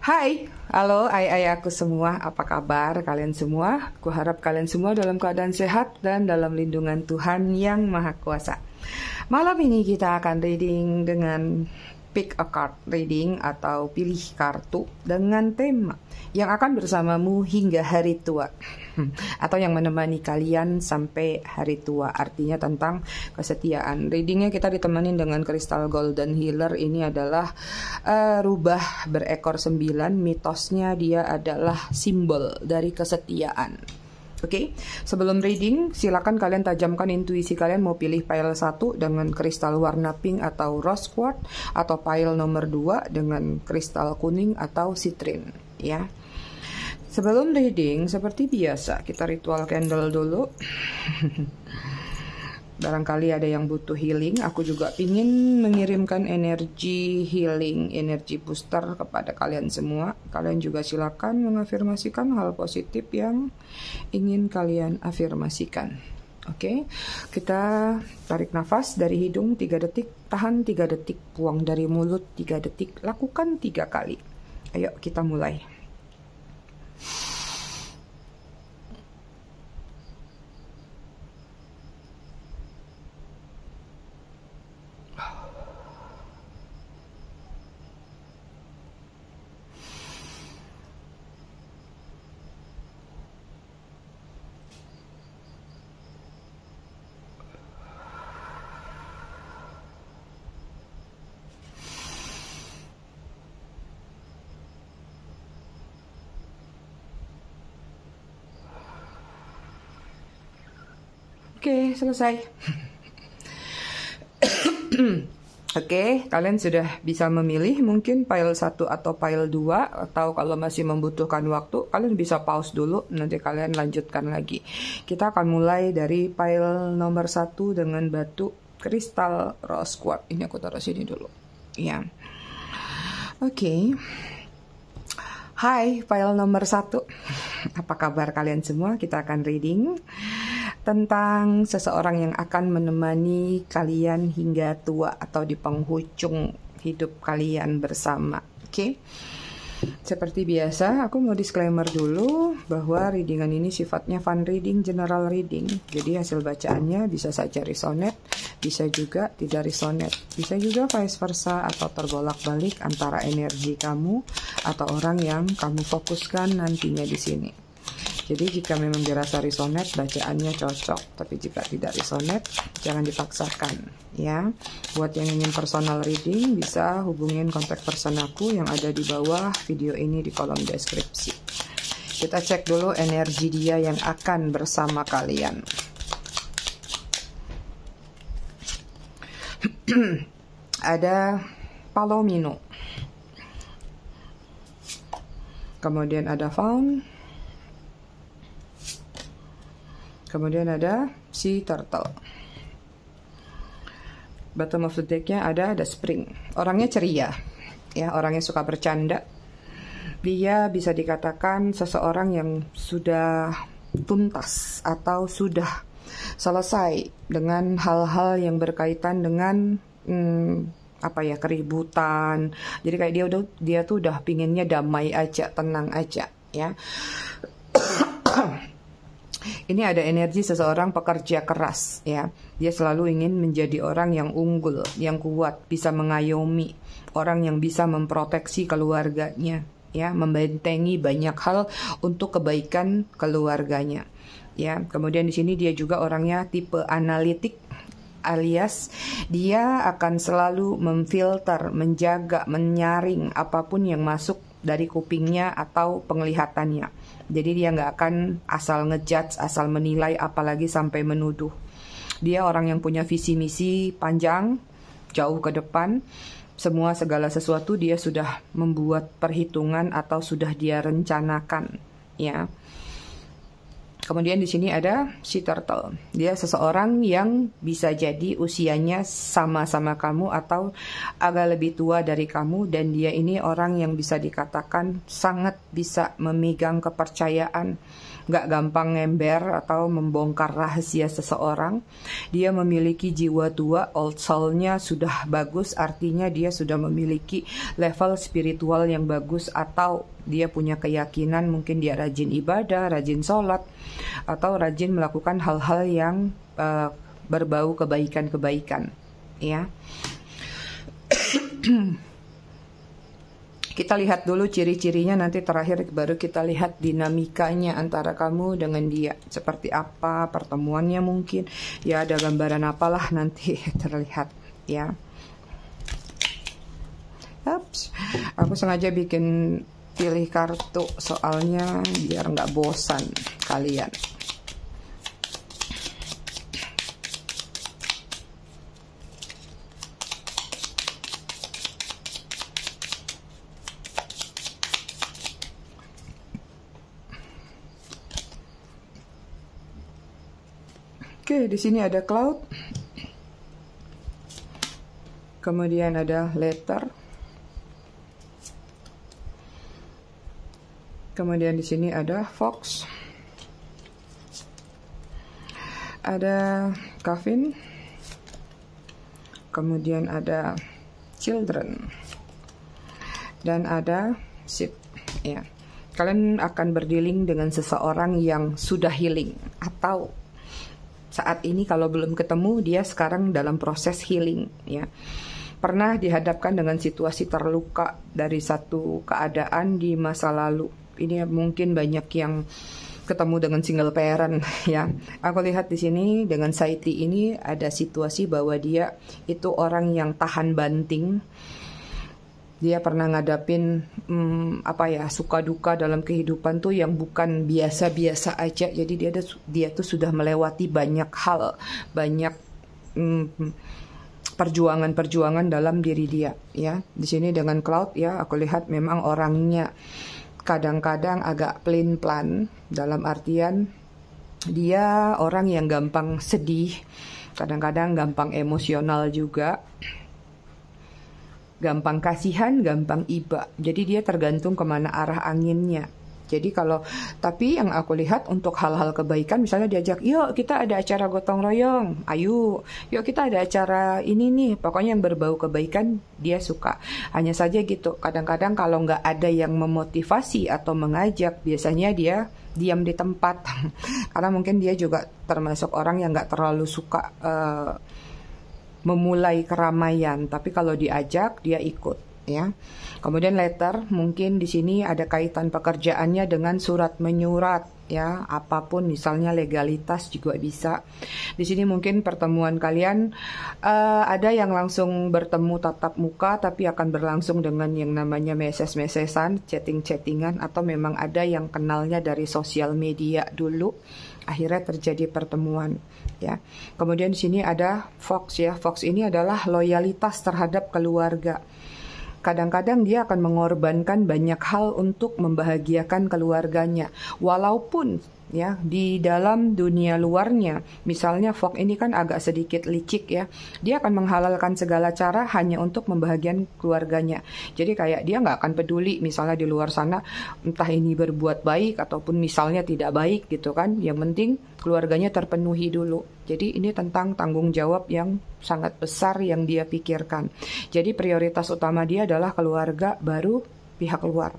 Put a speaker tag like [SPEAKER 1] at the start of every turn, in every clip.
[SPEAKER 1] Hai, halo ai aku semua, apa kabar kalian semua? Kuharap kalian semua dalam keadaan sehat dan dalam lindungan Tuhan yang Maha Kuasa. Malam ini kita akan reading dengan pick a card reading atau pilih kartu dengan tema yang akan bersamamu hingga hari tua atau yang menemani kalian sampai hari tua, artinya tentang kesetiaan. Readingnya kita ditemenin dengan kristal golden healer. Ini adalah rubah berekor 9. Mitosnya dia adalah simbol dari kesetiaan. Oke, sebelum reading, silakan kalian tajamkan intuisi kalian mau pilih pile 1 dengan kristal warna pink atau rose quartz, atau pile nomor 2 dengan kristal kuning atau citrine, ya. Sebelum reading, seperti biasa, kita ritual candle dulu. Barangkali ada yang butuh healing, aku juga ingin mengirimkan energi healing, energi booster kepada kalian semua. Kalian juga silakan mengafirmasikan hal positif yang ingin kalian afirmasikan. Oke, kita tarik nafas dari hidung 3 detik, tahan 3 detik, buang dari mulut 3 detik, lakukan 3 kali. Ayo kita mulai. Oke, selesai. Oke, kalian sudah bisa memilih mungkin pile 1 atau pile 2, atau kalau masih membutuhkan waktu, kalian bisa pause dulu, nanti kalian lanjutkan lagi. Kita akan mulai dari pile nomor 1 dengan batu kristal rose quartz. Ini aku taruh sini dulu. Ya. Oke. Hai, pile nomor 1. Apa kabar kalian semua? Kita akan reading tentang seseorang yang akan menemani kalian hingga tua atau di penghujung hidup kalian bersama. Oke. Seperti biasa, aku mau disclaimer dulu bahwa readingan ini sifatnya fun reading, general reading. Jadi hasil bacaannya bisa saja resonate, bisa juga tidak resonate. Bisa juga vice versa atau terbolak-balik antara energi kamu atau orang yang kamu fokuskan nantinya di sini. Jadi jika memang dirasa resonate, bacaannya cocok. Tapi jika tidak resonate, jangan dipaksakan, ya. Buat yang ingin personal reading, bisa hubungin kontak person aku yang ada di bawah video ini di kolom deskripsi. Kita cek dulu energi dia yang akan bersama kalian. Ada Palomino. Kemudian ada Faun. Kemudian ada Sea Turtle. Bottom of the decknya ada Spring. Orangnya ceria, ya, orangnya suka bercanda. Dia bisa dikatakan seseorang yang sudah tuntas atau sudah selesai dengan hal-hal yang berkaitan dengan keributan. Jadi kayak dia tuh udah pinginnya damai aja, tenang aja, ya. Ini ada energi seseorang pekerja keras, ya. Dia selalu ingin menjadi orang yang unggul, yang kuat, bisa mengayomi, orang yang bisa memproteksi keluarganya, ya, membentengi banyak hal untuk kebaikan keluarganya, ya. Kemudian di sini dia juga orangnya tipe analitik, alias dia akan selalu memfilter, menjaga, menyaring apapun yang masuk dari kupingnya atau penglihatannya. Jadi dia nggak akan asal ngejudge, asal menilai, apalagi sampai menuduh. Dia orang yang punya visi misi panjang, jauh ke depan. Segala sesuatu dia sudah membuat perhitungan atau sudah dia rencanakan, ya. Kemudian di sini ada Sea Turtle. Dia seseorang yang bisa jadi usianya sama-sama kamu atau agak lebih tua dari kamu, dan dia ini orang yang bisa dikatakan sangat bisa memegang kepercayaan nggak gampang ngember atau membongkar rahasia seseorang. Dia memiliki jiwa tua, old soul-nya sudah bagus, artinya dia sudah memiliki level spiritual yang bagus, atau dia punya keyakinan, mungkin dia rajin ibadah, rajin sholat, atau rajin melakukan hal-hal yang berbau kebaikan-kebaikan, ya. Kita lihat dulu ciri-cirinya, nanti terakhir baru kita lihat dinamikanya antara kamu dengan dia. Seperti apa pertemuannya mungkin. Ya ada gambaran apalah nanti terlihat ya. Ups, aku sengaja bikin pilih kartu soalnya biar nggak bosan kalian. Oke, di sini ada cloud. Kemudian ada letter. Kemudian di sini ada fox. Ada coffin. Kemudian ada children. Dan ada ship, ya. Kalian akan berdealing dengan seseorang yang sudah healing, atau saat ini kalau belum ketemu, dia sekarang dalam proses healing, ya. Pernah dihadapkan dengan situasi terluka dari satu keadaan di masa lalu. Ini mungkin banyak yang ketemu dengan single parent, ya. Aku lihat di sini dengan Saiti ini ada situasi bahwa dia itu orang yang tahan banting. Dia pernah ngadapin suka duka dalam kehidupan tuh yang bukan biasa-biasa aja. Jadi dia tuh sudah melewati banyak hal, banyak perjuangan-perjuangan dalam diri dia, ya. Di sini dengan cloud, ya, aku lihat memang orangnya kadang-kadang agak pelin-pelan, dalam artian dia orang yang gampang sedih, kadang-kadang gampang emosional juga. Gampang kasihan, gampang iba. Jadi dia tergantung kemana arah anginnya. Jadi tapi yang aku lihat untuk hal-hal kebaikan, misalnya diajak, yuk kita ada acara gotong royong, ayo, yuk kita ada acara ini nih, pokoknya yang berbau kebaikan dia suka. Hanya saja gitu, kadang-kadang kalau nggak ada yang memotivasi atau mengajak, biasanya dia diam di tempat. Karena mungkin dia juga termasuk orang yang nggak terlalu suka memulai keramaian, tapi kalau diajak dia ikut, ya. Kemudian letter, mungkin di sini ada kaitan pekerjaannya dengan surat menyurat, ya, apapun, misalnya legalitas juga bisa. Di sini mungkin pertemuan kalian ada yang langsung bertemu tatap muka, tapi akan berlangsung dengan yang namanya meses-mesesan, chatting-chattingan, atau memang ada yang kenalnya dari sosial media dulu, akhirnya terjadi pertemuan, ya. Kemudian di sini ada fox, ya. Fox ini adalah loyalitas terhadap keluarga. Kadang-kadang dia akan mengorbankan banyak hal untuk membahagiakan keluarganya, walaupun, ya, di dalam dunia luarnya, misalnya Fox ini kan agak sedikit licik, ya. Dia akan menghalalkan segala cara hanya untuk membahagiakan keluarganya. Jadi kayak dia nggak akan peduli misalnya di luar sana entah ini berbuat baik ataupun misalnya tidak baik gitu kan. Yang penting keluarganya terpenuhi dulu. Jadi ini tentang tanggung jawab yang sangat besar yang dia pikirkan. Jadi prioritas utama dia adalah keluarga, baru pihak luar.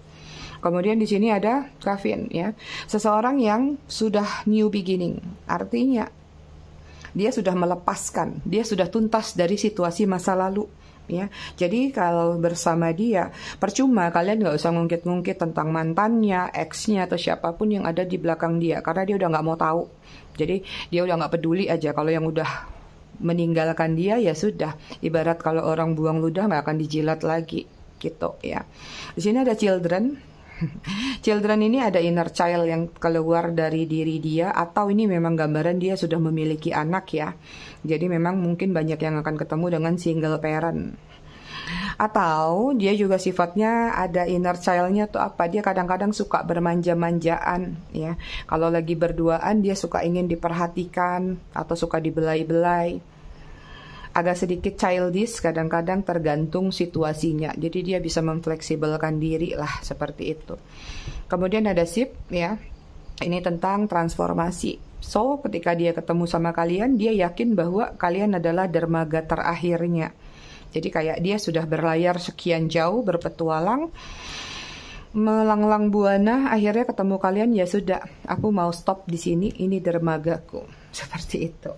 [SPEAKER 1] Kemudian di sini ada Kavin, ya. Seseorang yang sudah new beginning. Artinya dia sudah melepaskan, dia sudah tuntas dari situasi masa lalu, ya. Jadi kalau bersama dia, percuma kalian nggak usah ngungkit-ngungkit tentang mantannya, ex-nya, atau siapapun yang ada di belakang dia, karena dia udah nggak mau tahu. Jadi dia udah nggak peduli aja. Kalau yang udah meninggalkan dia, ya sudah. Ibarat kalau orang buang ludah nggak akan dijilat lagi, gitu, ya. Di sini ada children. Children ini ada inner child yang keluar dari diri dia, atau ini memang gambaran dia sudah memiliki anak, ya. Jadi memang mungkin banyak yang akan ketemu dengan single parent. Atau dia juga sifatnya ada inner child-nya tuh apa? Dia kadang-kadang suka bermanja-manjaan, ya. Kalau lagi berduaan dia suka ingin diperhatikan atau suka dibelai-belai. Agak sedikit childish kadang-kadang, tergantung situasinya. Jadi dia bisa memfleksibelkan diri lah, seperti itu. Kemudian ada ship, ya. Ini tentang transformasi. So, ketika dia ketemu sama kalian, dia yakin bahwa kalian adalah dermaga terakhirnya. Jadi kayak dia sudah berlayar sekian jauh, berpetualang, melanglang buana, akhirnya ketemu kalian, ya sudah, aku mau stop di sini, ini dermagaku. Seperti itu.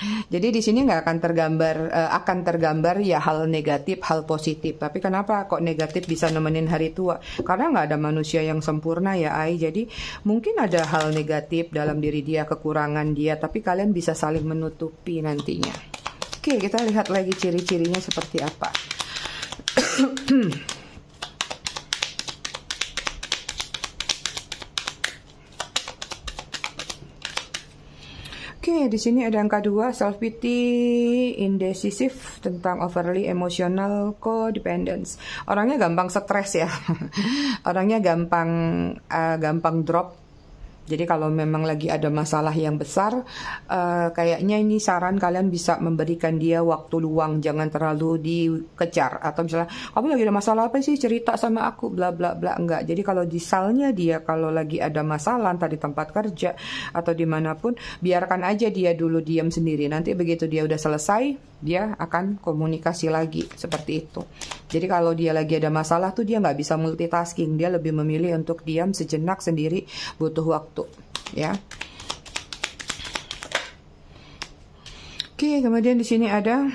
[SPEAKER 1] Jadi di sini nggak akan tergambar ya hal negatif, hal positif. Tapi kenapa kok negatif bisa nemenin hari tua? Karena nggak ada manusia yang sempurna ya, Ai. Jadi mungkin ada hal negatif dalam diri dia, kekurangan dia, tapi kalian bisa saling menutupi nantinya. Oke, kita lihat lagi ciri-cirinya seperti apa. Oke, di sini ada angka 2, self pity, indecisive, tentang overly emotional codependence. Orangnya gampang stres ya. Orangnya gampang drop. Jadi kalau memang lagi ada masalah yang besar, kayaknya ini saran kalian bisa memberikan dia waktu luang, jangan terlalu dikejar. Atau misalnya, kamu lagi ada masalah apa sih, cerita sama aku, bla bla bla. Enggak, jadi kalau misalnya dia kalau lagi ada masalah, entah di tempat kerja atau dimanapun, biarkan aja dia dulu diam sendiri. Nanti begitu dia udah selesai, dia akan komunikasi lagi, seperti itu. Jadi kalau dia lagi ada masalah tuh dia nggak bisa multitasking, dia lebih memilih untuk diam sejenak sendiri, butuh waktu, ya. Oke, kemudian di sini ada,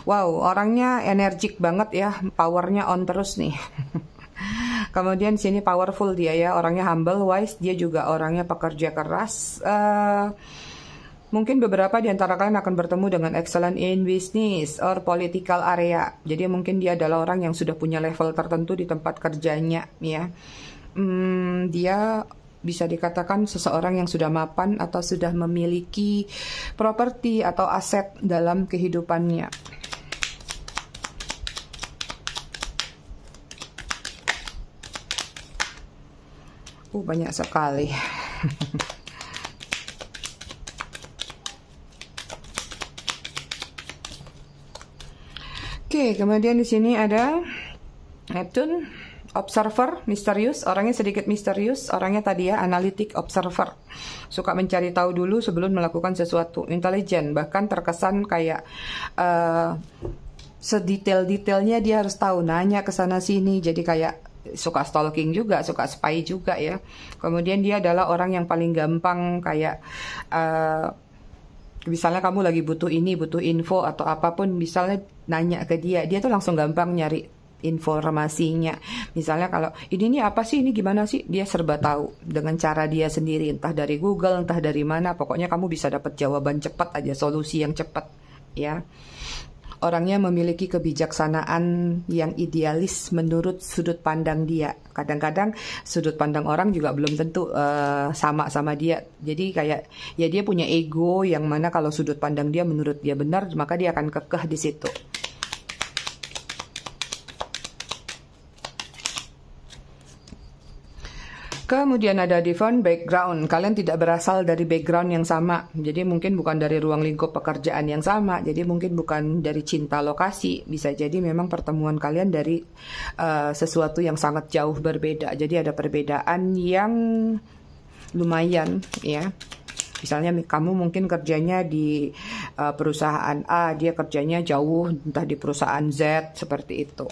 [SPEAKER 1] wow, orangnya energik banget ya, powernya on terus nih. Kemudian di sini powerful dia ya, orangnya humble, wise, dia juga orangnya pekerja keras. Mungkin beberapa di antara kalian akan bertemu dengan excellent in business or political area. Jadi mungkin dia adalah orang yang sudah punya level tertentu di tempat kerjanya, ya. Dia bisa dikatakan seseorang yang sudah mapan atau sudah memiliki properti atau aset dalam kehidupannya. Banyak sekali. Oke, kemudian di sini ada Neptune, observer, misterius, orangnya sedikit misterius, orangnya tadi ya analitik, observer, suka mencari tahu dulu sebelum melakukan sesuatu, intelijen, bahkan terkesan kayak sedetail-detailnya dia harus tahu, nanya ke sana sini, jadi kayak suka stalking juga, suka spy juga ya. Kemudian dia adalah orang yang paling gampang kayak misalnya kamu lagi butuh ini, butuh info atau apapun, misalnya nanya ke dia, dia tuh langsung gampang nyari informasinya. Misalnya kalau ini apa sih, ini gimana sih, dia serba tahu dengan cara dia sendiri, entah dari Google, entah dari mana, pokoknya kamu bisa dapat jawaban cepat aja, solusi yang cepat, ya. Orangnya memiliki kebijaksanaan yang idealis menurut sudut pandang dia. Kadang-kadang sudut pandang orang juga belum tentu sama dia. Jadi kayak ya dia punya ego yang mana kalau sudut pandang dia menurut dia benar, maka dia akan kekeh di situ. Kemudian ada different background. Kalian tidak berasal dari background yang sama. Jadi mungkin bukan dari ruang lingkup pekerjaan yang sama. Jadi mungkin bukan dari cinta lokasi. Bisa jadi memang pertemuan kalian dari sesuatu yang sangat jauh berbeda. Jadi ada perbedaan yang lumayan ya. Misalnya kamu mungkin kerjanya di perusahaan A, dia kerjanya jauh entah di perusahaan Z, seperti itu.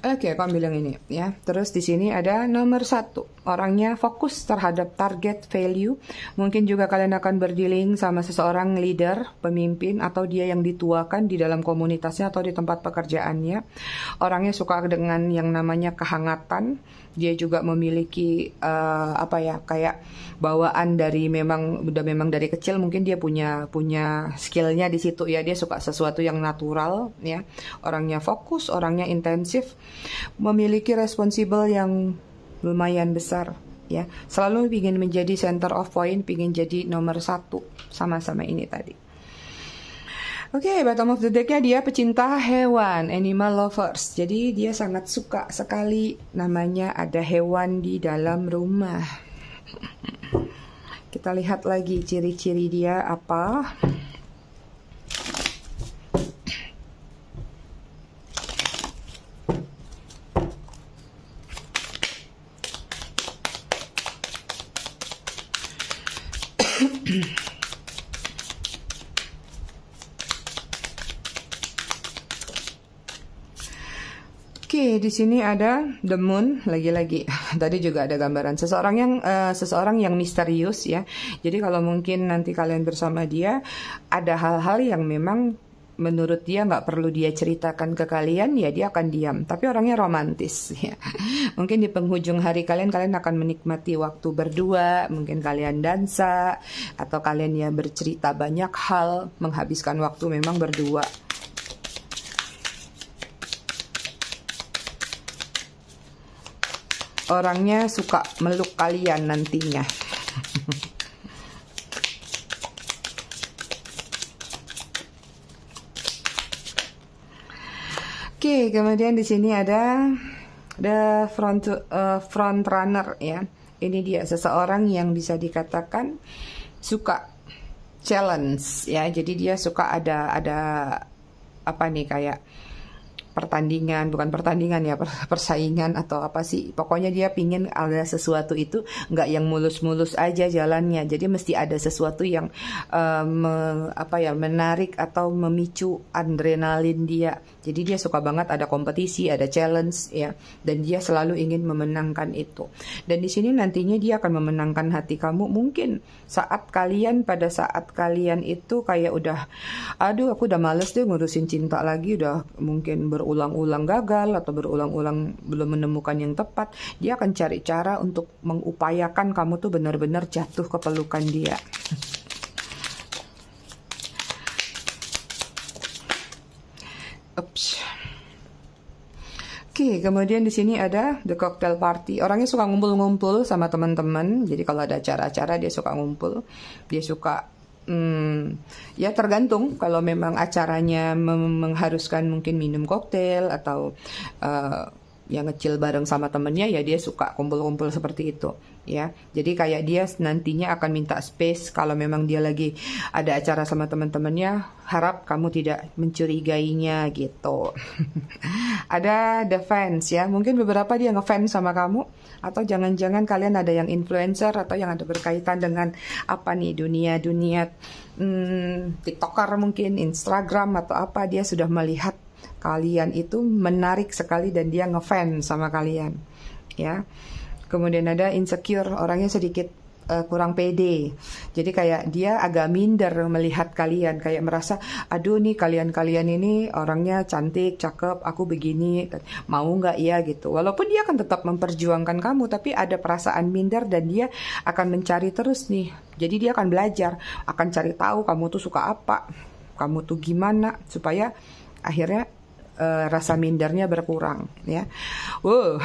[SPEAKER 1] Oke, aku ambil yang ini ya. Terus di sini ada nomor 1. Orangnya fokus terhadap target value. Mungkin juga kalian akan berdealing sama seseorang leader, pemimpin, atau dia yang dituakan di dalam komunitasnya atau di tempat pekerjaannya. Orangnya suka dengan yang namanya kehangatan. Dia juga memiliki kayak bawaan dari memang dari kecil, mungkin dia punya skillnya di situ ya. Dia suka sesuatu yang natural ya. Orangnya fokus, orangnya intensif, memiliki responsible yang lumayan besar ya. Selalu ingin menjadi center of point, ingin jadi nomor 1, sama-sama ini tadi. Oke, bottom of the deck-nya dia pecinta hewan, animal lovers. Jadi dia sangat suka sekali namanya ada hewan di dalam rumah. Kita lihat lagi ciri-ciri dia apa. Oke, di sini ada the moon lagi-lagi. Tadi juga ada gambaran seseorang yang misterius ya. Jadi kalau mungkin nanti kalian bersama dia, ada hal-hal yang memang menurut dia nggak perlu dia ceritakan ke kalian, ya dia akan diam. Tapi orangnya romantis ya. Mungkin di penghujung hari kalian akan menikmati waktu berdua. Mungkin kalian dansa atau kalian ya bercerita banyak hal, menghabiskan waktu memang berdua. Orangnya suka meluk kalian nantinya. Oke, kemudian di sini ada the front runner ya. Ini dia seseorang yang bisa dikatakan suka challenge ya. Jadi dia suka ada apa nih, kayak bukan pertandingan ya, persaingan atau apa sih, pokoknya dia pingin ada sesuatu itu nggak yang mulus-mulus aja jalannya, jadi mesti ada sesuatu yang menarik atau memicu adrenalin dia. Jadi dia suka banget ada kompetisi, ada challenge ya, dan dia selalu ingin memenangkan itu. Dan di sini nantinya dia akan memenangkan hati kamu mungkin pada saat kalian itu kayak udah, aduh aku udah males deh ngurusin cinta lagi, udah mungkin berulang-ulang gagal atau berulang-ulang belum menemukan yang tepat, dia akan cari cara untuk mengupayakan kamu tuh benar-benar jatuh ke pelukan dia. Ups. Oke, kemudian di sini ada the cocktail party. Orangnya suka ngumpul-ngumpul sama teman-teman. Jadi kalau ada acara-acara dia suka ngumpul. Dia suka ya tergantung, kalau memang acaranya mengharuskan mungkin minum koktail atau yang ngecil bareng sama temennya, ya dia suka kumpul-kumpul seperti itu ya. Jadi kayak dia nantinya akan minta space kalau memang dia lagi ada acara sama teman-temannya, harap kamu tidak mencurigainya gitu. Ada the fans ya, mungkin beberapa dia ngefans sama kamu, atau jangan-jangan kalian ada yang influencer atau yang ada berkaitan dengan apa nih, dunia TikToker mungkin, Instagram atau apa, dia sudah melihat kalian itu menarik sekali dan dia ngefans sama kalian ya. Kemudian ada insecure, orangnya sedikit kurang pede. Jadi kayak dia agak minder melihat kalian, kayak merasa aduh nih kalian ini orangnya cantik, cakep, aku begini, mau nggak ya gitu. Walaupun dia akan tetap memperjuangkan kamu, tapi ada perasaan minder dan dia akan mencari terus nih. Jadi dia akan belajar, akan cari tahu kamu tuh suka apa, kamu tuh gimana, supaya akhirnya rasa mindernya berkurang ya. Wow.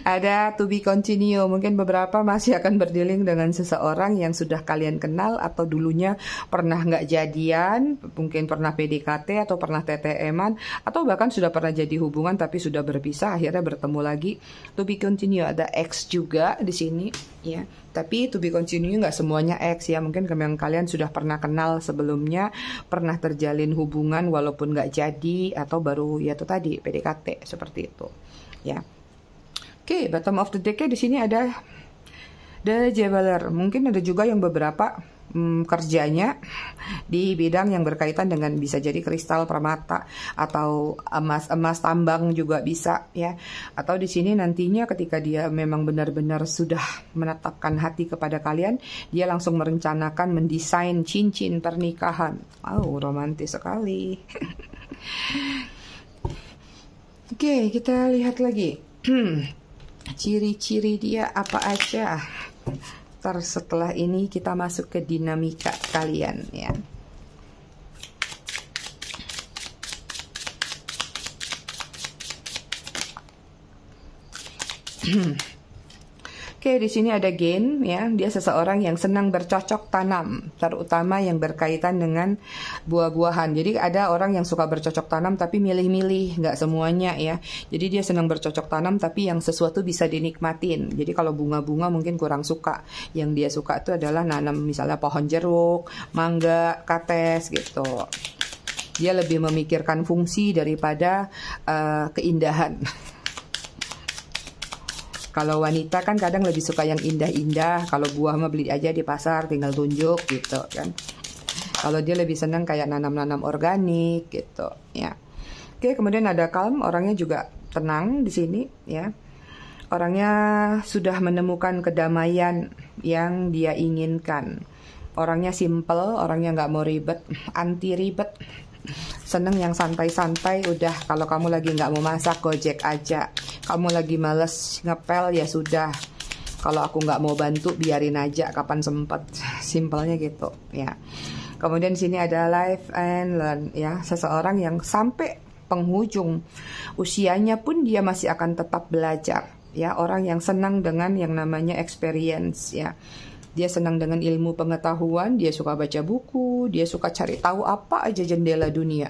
[SPEAKER 1] Ada to be continue, mungkin beberapa masih akan berdealing dengan seseorang yang sudah kalian kenal atau dulunya pernah nggak jadian, mungkin pernah PDKT atau pernah TTM-an, atau bahkan sudah pernah jadi hubungan tapi sudah berpisah akhirnya bertemu lagi. To be continue, ada X juga di sini ya. Tapi to be continue nggak semuanya X ya. Mungkin kalian sudah pernah kenal sebelumnya, pernah terjalin hubungan walaupun nggak jadi, atau baru ya itu tadi PDKT seperti itu ya. Oke, bottom of the deck di sini ada the Juggler. Mungkin ada juga yang beberapa kerjanya di bidang yang berkaitan dengan bisa jadi kristal, permata, atau emas tambang juga bisa ya. Atau di sini nantinya ketika dia memang benar-benar sudah menetapkan hati kepada kalian, dia langsung merencanakan mendesain cincin pernikahan. Oh, romantis sekali. Oke, kita lihat lagi. Ciri-ciri dia apa aja. Ntar setelah ini kita masuk ke dinamika kalian ya. Oke, di sini ada Gain ya. Dia seseorang yang senang bercocok tanam, terutama yang berkaitan dengan buah-buahan. Jadi ada orang yang suka bercocok tanam tapi milih-milih, nggak semuanya ya. Jadi dia senang bercocok tanam tapi yang sesuatu bisa dinikmatin. Jadi kalau bunga-bunga mungkin kurang suka. Yang dia suka itu adalah nanam misalnya pohon jeruk, mangga, kates gitu. Dia lebih memikirkan fungsi daripada keindahan. Kalau wanita kan kadang lebih suka yang indah-indah. Kalau buah mah beli aja di pasar, tinggal tunjuk gitu kan. Kalau dia lebih senang kayak nanam-nanam organik gitu ya. Oke, Oke, kemudian ada calm, orangnya juga tenang di sini ya. Orangnya sudah menemukan kedamaian yang dia inginkan. Orangnya simple, orangnya nggak mau ribet, anti ribet. Seneng yang santai-santai. Udah, kalau kamu lagi nggak mau masak, Gojek aja. Kamu lagi males ngepel, ya sudah. Kalau aku nggak mau bantu, biarin aja, kapan sempet. Simpelnya gitu ya. Kemudian di sini ada live and learn ya. Seseorang yang sampai penghujung usianya pun dia masih akan tetap belajar ya. Orang yang senang dengan yang namanya experience ya. Dia senang dengan ilmu pengetahuan, dia suka baca buku, dia suka cari tahu apa aja jendela dunia.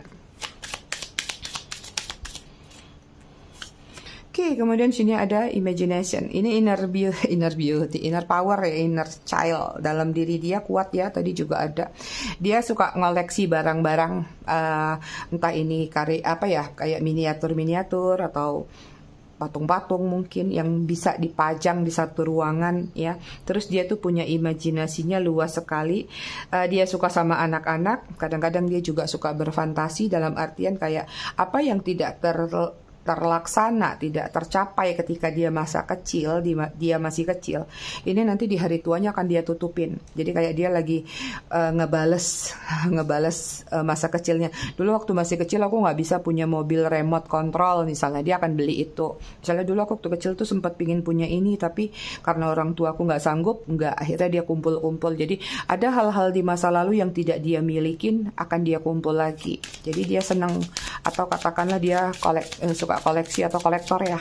[SPEAKER 1] Oke, kemudian sini ada imagination. Ini inner beauty, inner power ya, inner child. Dalam diri dia kuat ya, tadi juga ada. Dia suka ngoleksi barang-barang, entah ini kayak miniatur-miniatur atau patung-patung mungkin yang bisa dipajang di satu ruangan ya. Terus dia tuh punya imajinasinya luas sekali. Dia suka sama anak-anak. Kadang-kadang dia juga suka berfantasi dalam artian kayak apa yang tidak terlaksana, tidak tercapai ketika dia masa kecil, dia masih kecil. Ini nanti di hari tuanya akan dia tutupin. Jadi kayak dia lagi ngebales masa kecilnya. Dulu waktu masih kecil aku nggak bisa punya mobil remote control misalnya, dia akan beli itu. Misalnya dulu aku waktu kecil tuh sempat pingin punya ini, tapi karena orang tua aku nggak sanggup, akhirnya dia kumpul-kumpul. Jadi ada hal-hal di masa lalu yang tidak dia milikin akan dia kumpul lagi. Jadi dia senang, atau katakanlah dia suka koleksi atau kolektor ya.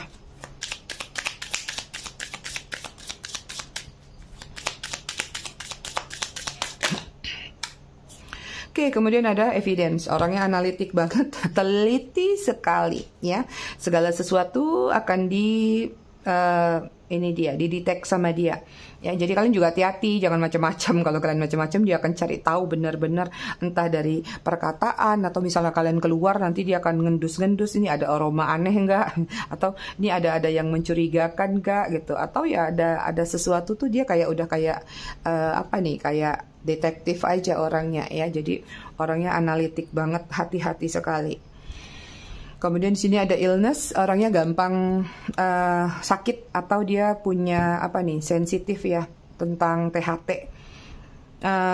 [SPEAKER 1] Oke, kemudian ada evidence. Orangnya analitik banget, teliti sekali ya. Segala sesuatu akan didetek sama dia. Ya, jadi kalian juga hati-hati, jangan macam-macam. Kalau kalian macam-macam, dia akan cari tahu benar-benar, entah dari perkataan atau misalnya kalian keluar nanti dia akan ngendus-ngendus, ini ada aroma aneh enggak, atau ini ada yang mencurigakan enggak gitu, atau ya ada sesuatu tuh dia kayak udah kayak kayak detektif aja orangnya ya. Jadi orangnya analitik banget, hati-hati sekali. Kemudian di sini ada illness, orangnya gampang sakit atau dia punya sensitif ya tentang THT.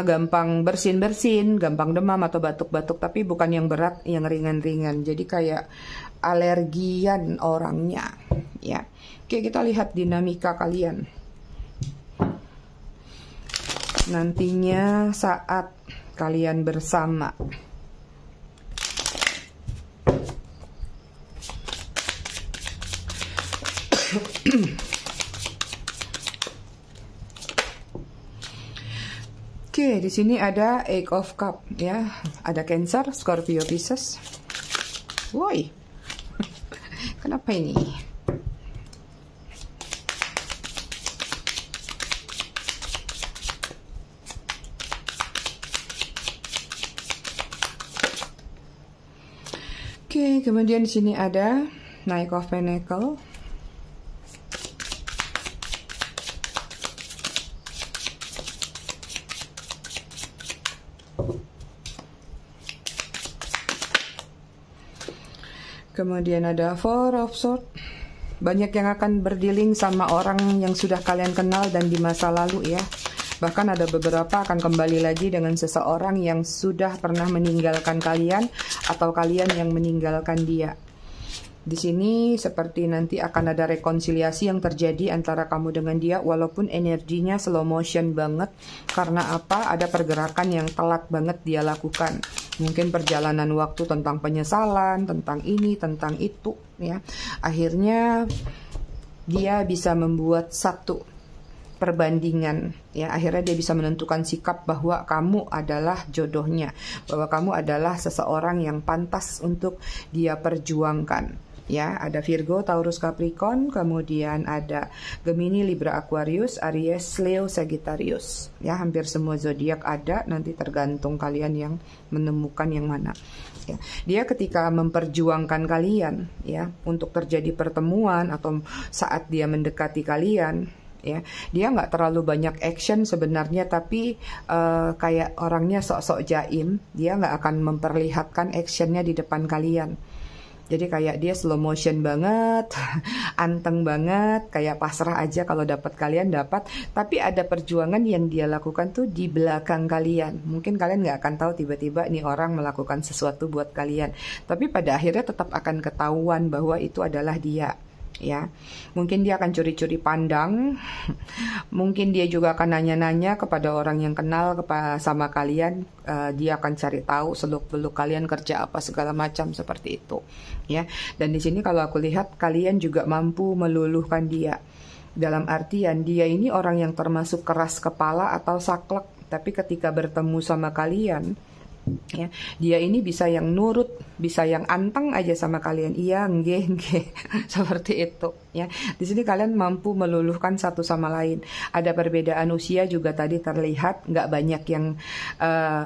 [SPEAKER 1] Gampang bersin-bersin, gampang demam atau batuk-batuk, tapi bukan yang berat, yang ringan-ringan. Jadi kayak alergian orangnya ya. Oke, kita lihat dinamika kalian nantinya saat kalian bersama. Oke, di sini ada Eight of Cup ya. Ada Cancer, Scorpio, Pisces. Woi. Kenapa ini? Oke, kemudian di sini ada Knight of Pentacles. Kemudian ada Four of Swords. Banyak yang akan berdealing sama orang yang sudah kalian kenal dan di masa lalu ya. Bahkan ada beberapa akan kembali lagi dengan seseorang yang sudah pernah meninggalkan kalian atau kalian yang meninggalkan dia. Di sini seperti nanti akan ada rekonsiliasi yang terjadi antara kamu dengan dia, walaupun energinya slow motion banget. Karena apa? Ada pergerakan yang telat banget dia lakukan. Mungkin perjalanan waktu tentang penyesalan, tentang ini, tentang itu ya. Akhirnya dia bisa membuat satu perbandingan ya. Akhirnya dia bisa menentukan sikap bahwa kamu adalah jodohnya, bahwa kamu adalah seseorang yang pantas untuk dia perjuangkan. Ya, ada Virgo, Taurus, Capricorn, kemudian ada Gemini, Libra, Aquarius, Aries, Leo, Sagittarius. Ya, hampir semua zodiak ada, nanti tergantung kalian yang menemukan yang mana. Ya, dia ketika memperjuangkan kalian ya untuk terjadi pertemuan atau saat dia mendekati kalian ya, dia nggak terlalu banyak action sebenarnya, tapi kayak orangnya sok-sok jaim, dia nggak akan memperlihatkan actionnya di depan kalian. Jadi kayak dia slow motion banget, anteng banget, kayak pasrah aja kalau dapat kalian dapat. Tapi ada perjuangan yang dia lakukan tuh di belakang kalian. Mungkin kalian nggak akan tahu tiba-tiba nih orang melakukan sesuatu buat kalian. Tapi pada akhirnya tetap akan ketahuan bahwa itu adalah dia. Ya, mungkin dia akan curi-curi pandang, mungkin dia juga akan nanya-nanya kepada orang yang kenal sama kalian. Dia akan cari tahu seluk-beluk kalian kerja apa segala macam seperti itu, ya. Dan di sini kalau aku lihat kalian juga mampu meluluhkan dia. Dalam artian dia ini orang yang termasuk keras kepala atau saklek, tapi ketika bertemu sama kalian, ya, dia ini bisa yang nurut, bisa yang anteng aja sama kalian. Iya, nggih, seperti itu. Ya, di sini kalian mampu meluluhkan satu sama lain. Ada perbedaan usia juga tadi terlihat, nggak banyak yang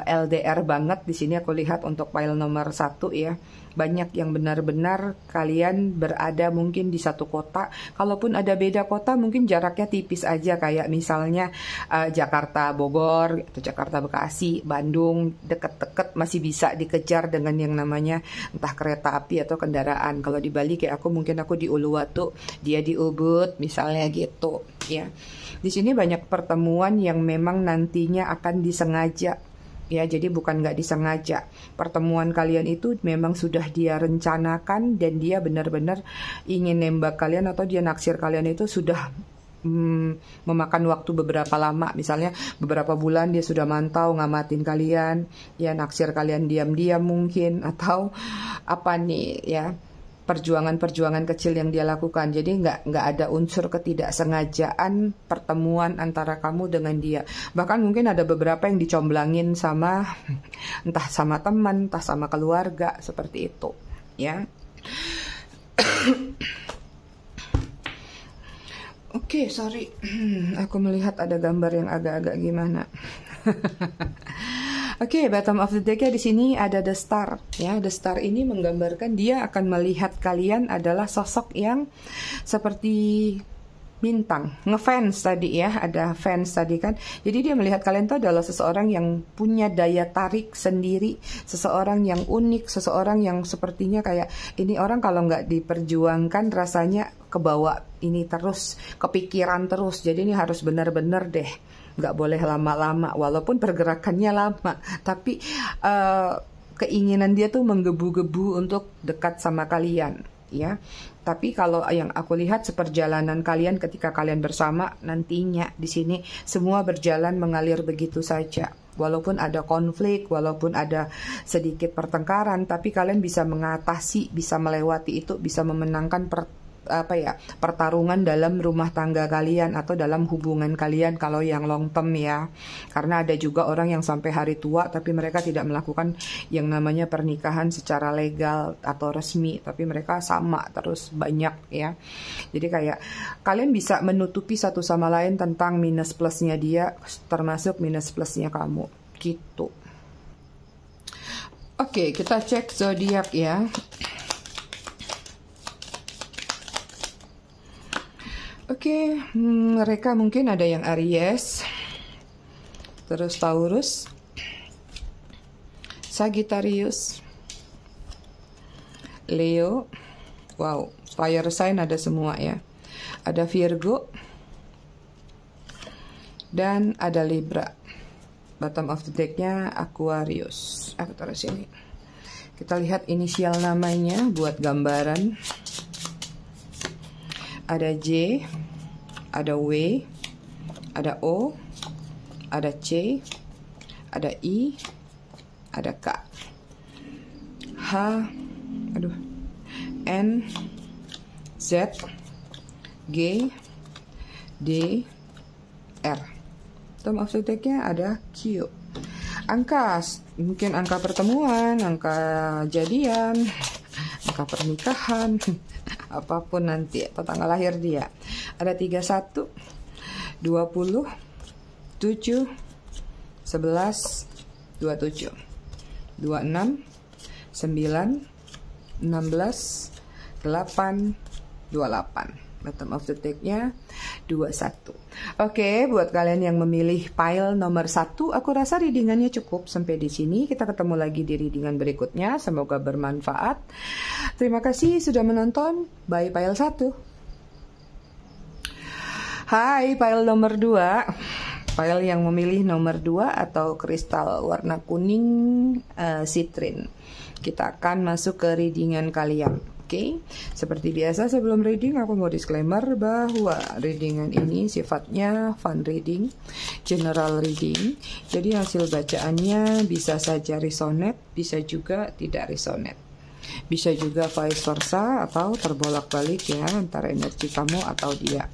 [SPEAKER 1] LDR banget. Di sini aku lihat untuk file nomor 1 ya. Banyak yang benar-benar kalian berada mungkin di satu kota. Kalaupun ada beda kota mungkin jaraknya tipis aja, kayak misalnya Jakarta Bogor atau Jakarta Bekasi, Bandung, deket-deket masih bisa dikejar dengan yang namanya entah kereta api atau kendaraan. Kalau di Bali kayak aku, mungkin aku di Uluwatu, dia di Ubud misalnya gitu ya. Di sini banyak pertemuan yang memang nantinya akan disengaja. Ya, jadi bukan nggak disengaja. Pertemuan kalian itu memang sudah dia rencanakan dan dia benar-benar ingin nembak kalian atau dia naksir kalian itu sudah memakan waktu beberapa lama. Misalnya beberapa bulan dia sudah mantau ngamatin kalian, ya naksir kalian diam-diam mungkin, atau apa nih ya, perjuangan-perjuangan kecil yang dia lakukan. Jadi nggak ada unsur ketidaksengajaan pertemuan antara kamu dengan dia. Bahkan mungkin ada beberapa yang dicomblangin sama entah sama teman, entah sama keluarga, seperti itu ya. Oke, sorry. Aku melihat ada gambar yang agak-agak gimana. Oke, bottom of the deck-nya di sini ada The Star. Ya, The Star ini menggambarkan dia akan melihat kalian adalah sosok yang seperti bintang, ngefans tadi ya, ada fans tadi kan. Jadi dia melihat kalian itu adalah seseorang yang punya daya tarik sendiri, seseorang yang unik, seseorang yang sepertinya kayak ini orang kalau nggak diperjuangkan rasanya kebawa ini terus, kepikiran terus. Jadi ini harus benar-benar deh, nggak boleh lama-lama, walaupun pergerakannya lama, tapi keinginan dia tuh menggebu-gebu untuk dekat sama kalian ya. Tapi kalau yang aku lihat seperjalanan kalian ketika kalian bersama nantinya di sini semua berjalan mengalir begitu saja. Walaupun ada konflik, walaupun ada sedikit pertengkaran, tapi kalian bisa mengatasi, bisa melewati itu, bisa memenangkan pertarungan dalam rumah tangga kalian atau dalam hubungan kalian kalau yang long term ya. Karena ada juga orang yang sampai hari tua tapi mereka tidak melakukan yang namanya pernikahan secara legal atau resmi, tapi mereka sama terus banyak ya. Jadi kayak kalian bisa menutupi satu sama lain tentang minus plusnya dia, termasuk minus plusnya kamu gitu. Oke, kita cek zodiak ya. Oke, mereka mungkin ada yang Aries, terus Taurus, Sagittarius, Leo, wow, fire sign ada semua ya. Ada Virgo, dan ada Libra. Bottom of the deck-nya Aquarius. Aku taruh sini. Kita lihat inisial namanya buat gambaran. Ada J, ada W, ada O, ada C, ada I, ada K, H, N, Z, G, D, R. Bottom of the deck-nya ada Q. Angka, mungkin angka pertemuan, angka jadian, angka pernikahan, apapun nanti atau tanggal lahir dia. Ada 31, 20, 7, 11, 27, 26, 9, 16, 8, 28. Bottom of the deck-nya. 21. Oke, buat kalian yang memilih pile nomor 1, aku rasa readingannya cukup sampai di sini. Kita ketemu lagi di readingan berikutnya. Semoga bermanfaat. Terima kasih sudah menonton. Bye pile 1. Hai pile nomor 2. Pile yang memilih nomor 2 atau kristal warna kuning sitrin. Kita akan masuk ke readingan kalian. Oke, seperti biasa sebelum reading aku mau disclaimer bahwa readingan ini sifatnya fun reading, general reading. Jadi hasil bacaannya bisa saja resonate, bisa juga tidak resonate. Bisa juga vice versa atau terbolak-balik ya antara energi kamu atau dia.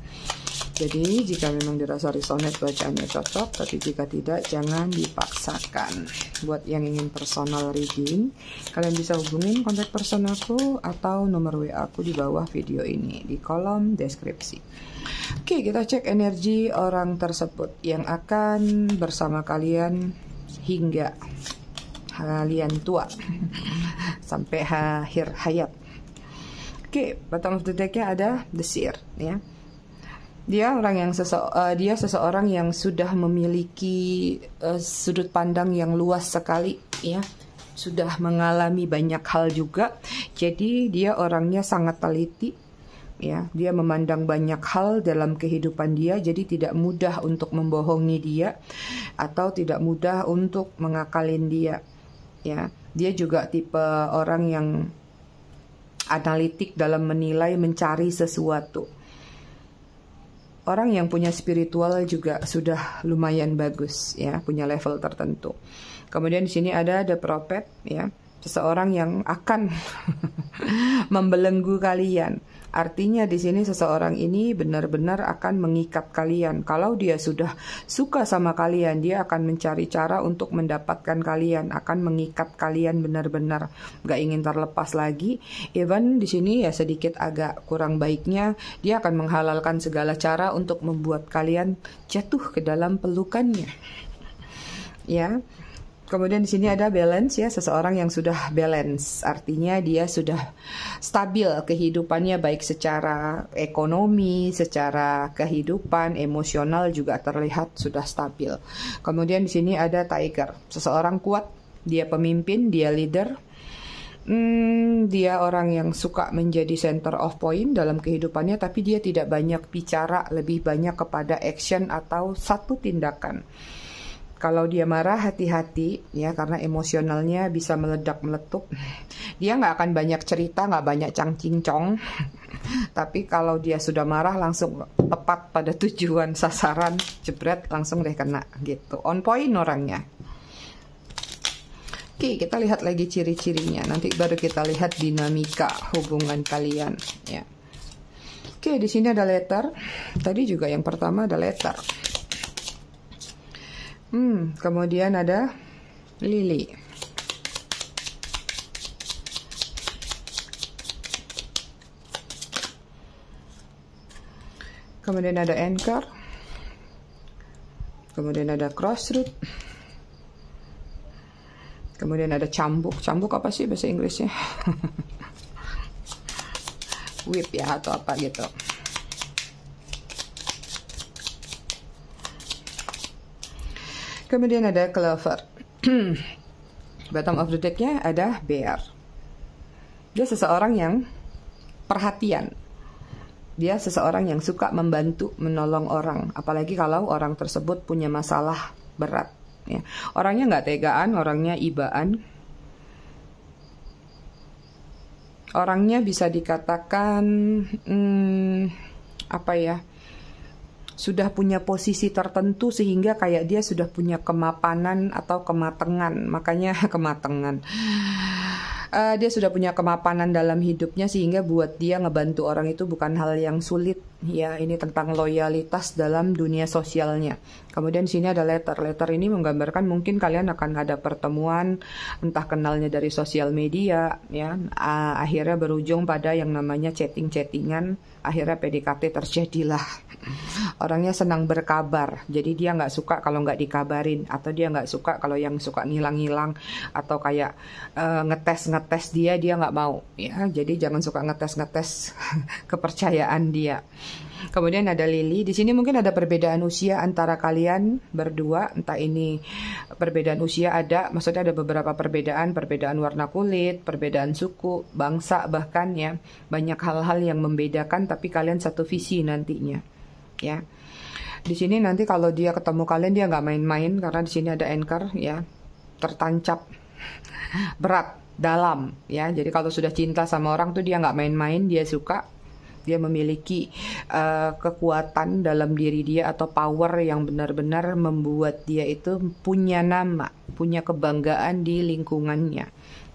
[SPEAKER 1] Jadi jika memang dirasa resonate bacaannya cocok, tapi jika tidak jangan dipaksakan. Buat yang ingin personal reading, kalian bisa hubungin kontak person aku atau nomor WA aku di bawah video ini di kolom deskripsi. Oke, kita cek energi orang tersebut yang akan bersama kalian hingga kalian tua sampai akhir hayat. Oke, bottom of the deck-nya ada the seer ya. Dia orang yang dia seseorang yang sudah memiliki sudut pandang yang luas sekali ya. Sudah mengalami banyak hal juga. Jadi dia orangnya sangat teliti ya. Dia memandang banyak hal dalam kehidupan dia, jadi tidak mudah untuk membohongi dia atau tidak mudah untuk mengakalin dia ya. Dia juga tipe orang yang analitik dalam menilai, mencari sesuatu. Orang yang punya spiritual juga sudah lumayan bagus ya, punya level tertentu. Kemudian di sini ada the prophet ya, seseorang yang akan membelenggu kalian. Artinya di sini seseorang ini benar-benar akan mengikat kalian. Kalau dia sudah suka sama kalian, dia akan mencari cara untuk mendapatkan kalian, akan mengikat kalian benar-benar, gak ingin terlepas lagi. Even di sini ya sedikit agak kurang baiknya, dia akan menghalalkan segala cara untuk membuat kalian jatuh ke dalam pelukannya. Ya. Kemudian di sini ada balance ya, seseorang yang sudah balance, artinya dia sudah stabil kehidupannya baik secara ekonomi, secara kehidupan, emosional juga terlihat sudah stabil. Kemudian di sini ada tiger, seseorang kuat, dia pemimpin, dia leader. Dia orang yang suka menjadi center of point dalam kehidupannya, tapi dia tidak banyak bicara, lebih banyak kepada action atau satu tindakan. Kalau dia marah, hati-hati ya, karena emosionalnya bisa meledak-meletup. Dia nggak akan banyak cerita, nggak banyak cang-cincong. Tapi kalau dia sudah marah, langsung tepat pada tujuan, sasaran, jebret, langsung deh kena gitu. On point orangnya. Oke, kita lihat lagi ciri-cirinya. Nanti baru kita lihat dinamika hubungan kalian ya. Oke, di sini ada letter. Tadi juga yang pertama ada letter. Kemudian ada lily. Kemudian ada anchor. Kemudian ada crossroad. Kemudian ada cambuk. Cambuk apa sih bahasa Inggrisnya? Whip ya atau apa gitu. Kemudian ada clover. Bottom of the deck-nya ada bear. Dia seseorang yang perhatian. Dia seseorang yang suka membantu, menolong orang. Apalagi kalau orang tersebut punya masalah berat. Ya. Orangnya nggak tegaan, orangnya ibaan. Orangnya bisa dikatakan apa ya? Sudah punya posisi tertentu sehingga kayak dia sudah punya kemapanan atau kematangan. Makanya kematangan. Dia sudah punya kemapanan dalam hidupnya sehingga buat dia ngebantu orang itu bukan hal yang sulit. Ya, ini tentang loyalitas dalam dunia sosialnya. Kemudian di sini ada letter. Letter ini menggambarkan mungkin kalian akan ada pertemuan, entah kenalnya dari sosial media, ya. Akhirnya berujung pada yang namanya chatting-chattingan. Akhirnya PDKT terjadilah. Orangnya senang berkabar, jadi dia nggak suka kalau nggak dikabarin, atau dia nggak suka kalau yang suka ngilang-ngilang, atau kayak ngetes dia nggak mau, ya. Jadi jangan suka ngetes kepercayaan dia. Kemudian ada Lily. Di sini mungkin ada perbedaan usia antara kalian berdua. Entah ini perbedaan usia ada, maksudnya ada beberapa perbedaan warna kulit, perbedaan suku, bangsa bahkan ya. Banyak hal-hal yang membedakan tapi kalian satu visi nantinya. Ya. Di sini nanti kalau dia ketemu kalian dia nggak main-main karena di sini ada anchor ya. Tertancap berat, dalam ya. Jadi kalau sudah cinta sama orang tuh dia nggak main-main, dia suka. Dia memiliki kekuatan dalam diri dia atau power yang benar-benar membuat dia itu punya nama, punya kebanggaan di lingkungannya.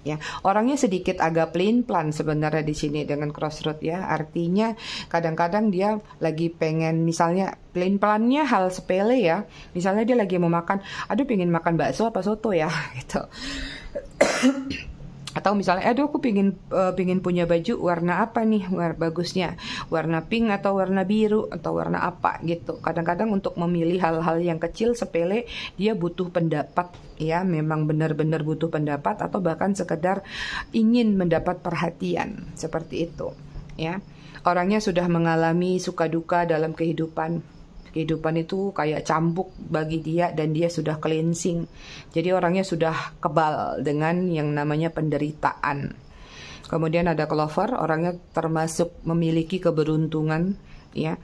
[SPEAKER 1] Ya, orangnya sedikit agak plain-plan sebenarnya di sini dengan crossroad ya. Artinya kadang-kadang dia lagi pengen misalnya plain-plannya hal sepele ya. Misalnya dia lagi mau makan, aduh pengen makan bakso apa soto ya gitu. Atau misalnya, aduh aku pingin punya baju warna apa nih, bagusnya, warna pink atau warna biru atau warna apa gitu. Kadang-kadang untuk memilih hal-hal yang kecil sepele, dia butuh pendapat, ya, memang benar-benar butuh pendapat atau bahkan sekedar ingin mendapat perhatian seperti itu, ya. Orangnya sudah mengalami suka duka dalam kehidupan. Kehidupan itu kayak cambuk bagi dia dan dia sudah cleansing. Jadi orangnya sudah kebal dengan yang namanya penderitaan. Kemudian ada Clover, orangnya termasuk memiliki keberuntungan, ya.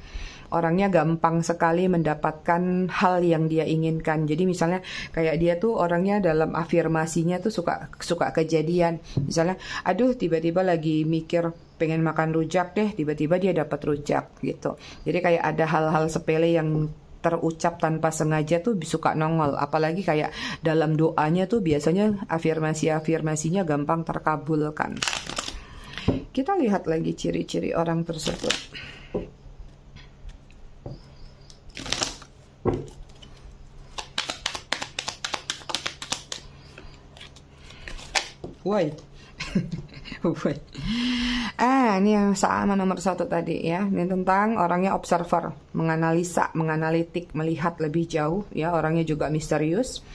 [SPEAKER 1] Orangnya gampang sekali mendapatkan hal yang dia inginkan. Jadi misalnya kayak dia tuh orangnya dalam afirmasinya tuh suka kejadian. Misalnya, aduh tiba-tiba lagi mikir pengen makan rujak deh, tiba-tiba dia dapat rujak gitu. Jadi kayak ada hal-hal sepele yang terucap tanpa sengaja tuh suka nongol. Apalagi kayak dalam doanya tuh biasanya afirmasinya gampang terkabulkan. Kita lihat lagi ciri-ciri orang tersebut. Woi. Ini yang sama nomor 1 tadi ya. Ini tentang orangnya observer, menganalisa, menganalitik, melihat lebih jauh ya. Orangnya juga misterius.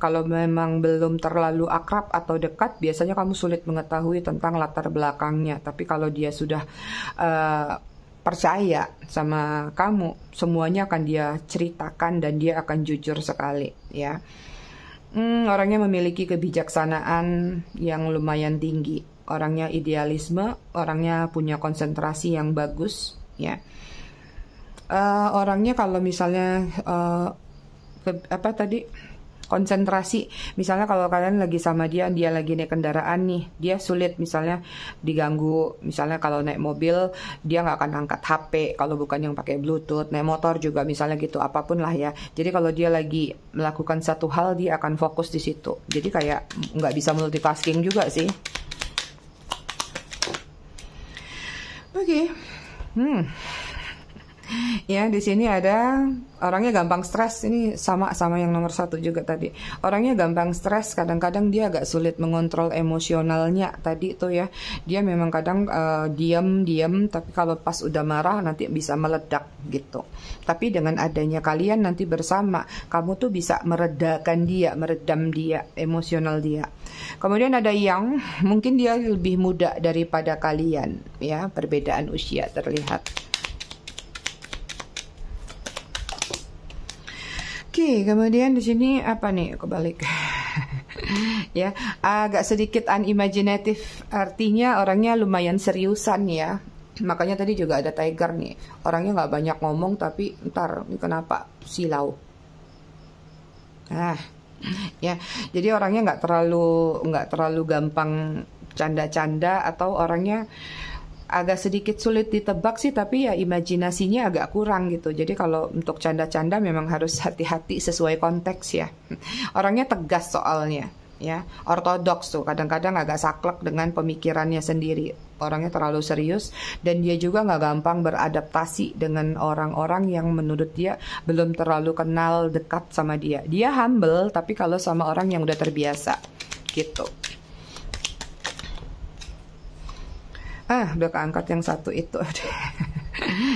[SPEAKER 1] Kalau memang belum terlalu akrab atau dekat, biasanya kamu sulit mengetahui tentang latar belakangnya. Tapi kalau dia sudah percaya sama kamu, semuanya akan dia ceritakan dan dia akan jujur sekali ya. Orangnya memiliki kebijaksanaan yang lumayan tinggi. Orangnya idealisme, orangnya punya konsentrasi yang bagus, ya. Orangnya kalau misalnya konsentrasi, misalnya kalau kalian lagi sama dia lagi naik kendaraan nih, dia sulit misalnya diganggu. Misalnya kalau naik mobil, dia nggak akan angkat HP kalau bukan yang pakai Bluetooth. Naik motor juga misalnya gitu, apapun lah ya. Jadi kalau dia lagi melakukan satu hal, dia akan fokus di situ. Jadi kayak nggak bisa multitasking juga sih. Oke. Ya, di sini ada orangnya gampang stres. Ini sama yang nomor 1 juga tadi. Orangnya gampang stres. Kadang-kadang dia agak sulit mengontrol emosionalnya tadi tuh ya. Dia memang kadang diam, tapi kalau pas udah marah nanti bisa meledak gitu. Tapi dengan adanya kalian nanti bersama, kamu tuh bisa meredakan dia, meredam dia, emosional dia. Kemudian ada yang mungkin dia lebih muda daripada kalian ya. Perbedaan usia terlihat. Oke, kemudian di sini apa nih? Kebalik. Ya, agak sedikit unimaginative. Artinya orangnya lumayan seriusan ya. Makanya tadi juga ada Tiger nih. Orangnya nggak banyak ngomong tapi ntar ini kenapa silau. Ya. Jadi orangnya nggak terlalu gampang canda-canda atau orangnya agak sedikit sulit ditebak sih, tapi ya imajinasinya agak kurang gitu. Jadi kalau untuk canda-canda memang harus hati-hati sesuai konteks ya. Orangnya tegas soalnya ya, ortodoks tuh, kadang-kadang agak saklek dengan pemikirannya sendiri. Orangnya terlalu serius dan dia juga nggak gampang beradaptasi dengan orang-orang yang menurut dia belum terlalu kenal dekat sama dia. Dia humble tapi kalau sama orang yang udah terbiasa gitu. Udah keangkat yang 1 itu.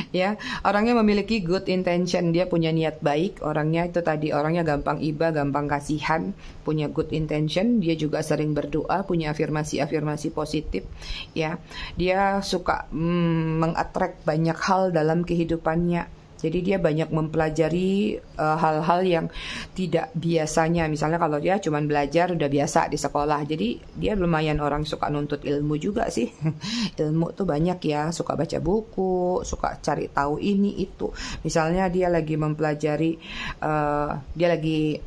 [SPEAKER 1] Ya, orangnya memiliki good intention, dia punya niat baik. Orangnya itu tadi, orangnya gampang iba, gampang kasihan, punya good intention. Dia juga sering berdoa, punya afirmasi-afirmasi positif. Ya, dia suka mengattract banyak hal dalam kehidupannya. Jadi dia banyak mempelajari hal-hal yang tidak biasanya. Misalnya kalau dia cuma belajar udah biasa di sekolah. Jadi dia lumayan orang suka nuntut ilmu juga sih. Ilmu tuh banyak ya, suka baca buku, suka cari tahu ini itu. Misalnya dia lagi mempelajari, dia lagi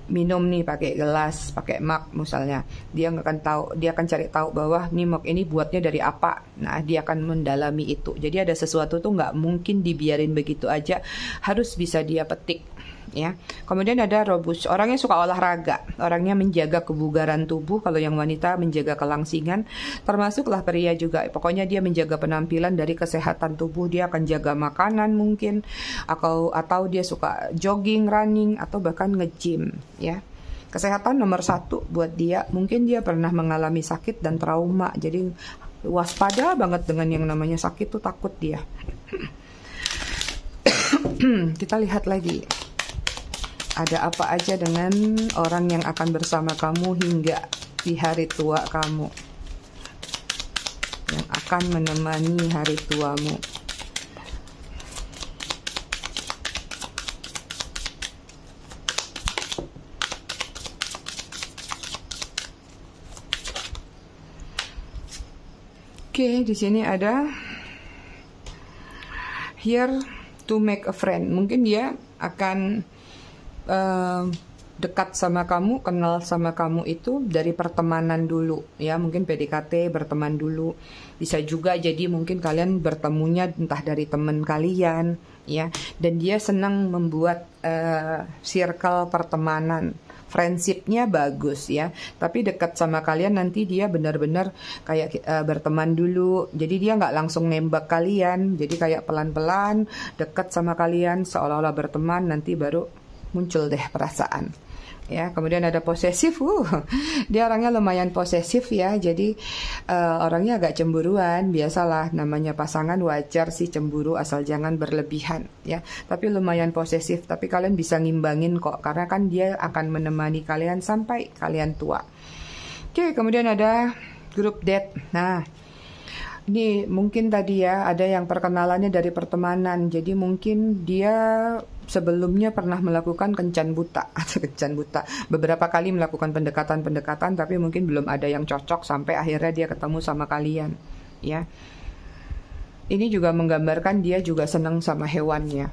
[SPEAKER 1] minum nih pakai gelas, pakai mug misalnya, dia akan tahu, dia akan cari tahu bahwa nih mug ini buatnya dari apa. Nah, dia akan mendalami itu. Jadi ada sesuatu tuh nggak mungkin dibiarin begitu aja, harus bisa dia petik. Ya, kemudian ada robust, orangnya suka olahraga, orangnya menjaga kebugaran tubuh. Kalau yang wanita menjaga kelangsingan, termasuklah pria juga. Pokoknya dia menjaga penampilan dari kesehatan tubuh. Dia akan jaga makanan mungkin, atau dia suka jogging, running, atau bahkan nge-gym. Ya, kesehatan nomor 1 buat dia. Mungkin dia pernah mengalami sakit dan trauma, jadi waspada banget dengan yang namanya sakit tuh, takut dia. Kita lihat lagi. Ada apa aja dengan orang yang akan bersama kamu hingga di hari tua kamu, yang akan menemani hari tuamu. Oke, di sini ada here to make a friend. Mungkin dia akan dekat sama kamu, kenal sama kamu itu dari pertemanan dulu ya, mungkin PDKT, berteman dulu. Bisa juga jadi mungkin kalian bertemunya entah dari teman kalian ya, dan dia senang membuat circle pertemanan, friendshipnya bagus ya, tapi dekat sama kalian nanti dia benar-benar kayak berteman dulu. Jadi dia nggak langsung nembak kalian, jadi kayak pelan-pelan dekat sama kalian seolah-olah berteman, nanti baru muncul deh perasaan ya. Kemudian ada posesif, dia orangnya lumayan posesif ya, jadi orangnya agak cemburuan. Biasalah, namanya pasangan wajar sih cemburu, asal jangan berlebihan ya, tapi lumayan posesif. Tapi kalian bisa ngimbangin kok, karena kan dia akan menemani kalian sampai kalian tua. Oke, kemudian ada grup date. Nah, ini mungkin tadi ya, ada yang perkenalannya dari pertemanan. Jadi mungkin dia sebelumnya pernah melakukan kencan buta atau kencan buta. Beberapa kali melakukan pendekatan-pendekatan, tapi mungkin belum ada yang cocok sampai akhirnya dia ketemu sama kalian. Ya, ini juga menggambarkan dia juga senang sama hewannya.